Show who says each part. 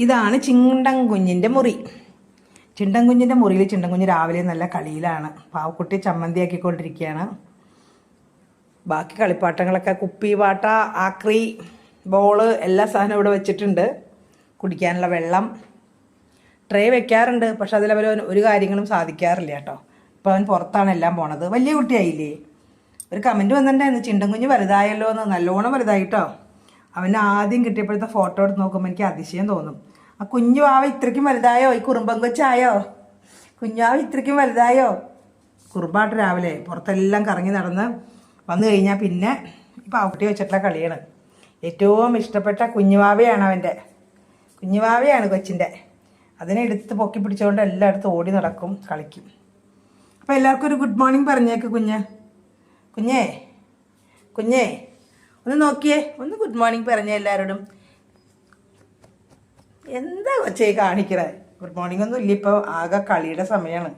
Speaker 1: ഇതാണ് ചിണ്ടൻ കുഞ്ഞിൻ്റെ മുറി. ചിണ്ടൻ കുഞ്ഞിൻ്റെ മുറിയിൽ ചിണ്ടൻ കുഞ്ഞ് രാവിലെ നല്ല കളിയിലാണ്. പാവക്കുട്ടി ചമ്മന്തിയാക്കിക്കൊണ്ടിരിക്കുകയാണ്. ബാക്കി കളിപ്പാട്ടങ്ങളൊക്കെ കുപ്പി പാട്ട, ആക്രി, ബോള് എല്ലാ സാധനവും ഇവിടെ വെച്ചിട്ടുണ്ട്. കുടിക്കാനുള്ള വെള്ളം, ട്രേ വെക്കാറുണ്ട്. പക്ഷെ അതിലവർ ഒരു കാര്യങ്ങളും സാധിക്കാറില്ല കേട്ടോ. ഇപ്പോൾ അവൻ പുറത്താണ് എല്ലാം പോണത്. വലിയ കുട്ടിയായില്ലേ? ഒരു കമൻറ്റ് വന്നിട്ടുണ്ടായിരുന്നു, ചിണ്ടൻ കുഞ്ഞ് വലുതായല്ലോ എന്ന്. നല്ലോണം വലുതായിട്ടോ. അവന് ആദ്യം കിട്ടിയപ്പോഴത്തെ ഫോട്ടോ എടുത്ത് നോക്കുമ്പോൾ എനിക്ക് അതിശയം തോന്നും. ആ കുഞ്ഞു വാവ ഇത്രയ്ക്കും വലുതായോ? ഈ കുറുമ്പൻ കൊച്ചായോ? കുഞ്ഞാവ ഇത്രയ്ക്കും വലുതായോ? കുറുമ്പാട്ട് രാവിലെ പുറത്തെല്ലാം കറങ്ങി നടന്ന് വന്നു കഴിഞ്ഞാൽ പിന്നെ ഈ പാവക്കുട്ടി വെച്ചിട്ടുള്ള കളിയാണ്. ഏറ്റവും ഇഷ്ടപ്പെട്ട കുഞ്ഞുവാവയാണ് അവൻ്റെ. കുഞ്ഞുവാവയാണ് കൊച്ചിൻ്റെ. അതിനെ എടുത്ത് പൊക്കി പിടിച്ചുകൊണ്ട് എല്ലായിടത്തും ഓടി നടക്കും, കളിക്കും. അപ്പോൾ എല്ലാവർക്കും ഒരു ഗുഡ് മോർണിംഗ് പറഞ്ഞേക്ക് കുഞ്ഞ്. കുഞ്ഞേ കുഞ്ഞേ ഒന്ന് നോക്കിയേ, ഒന്ന് ഗുഡ് മോർണിംഗ് പറഞ്ഞേ എല്ലാവരോടും. എന്താ കൊച്ചേ കാണിക്കണേ? ഗുഡ് മോർണിംഗ് ഒന്നും ഇല്ല, ഇപ്പോൾ ആകെ കളിയുടെ സമയമാണ്.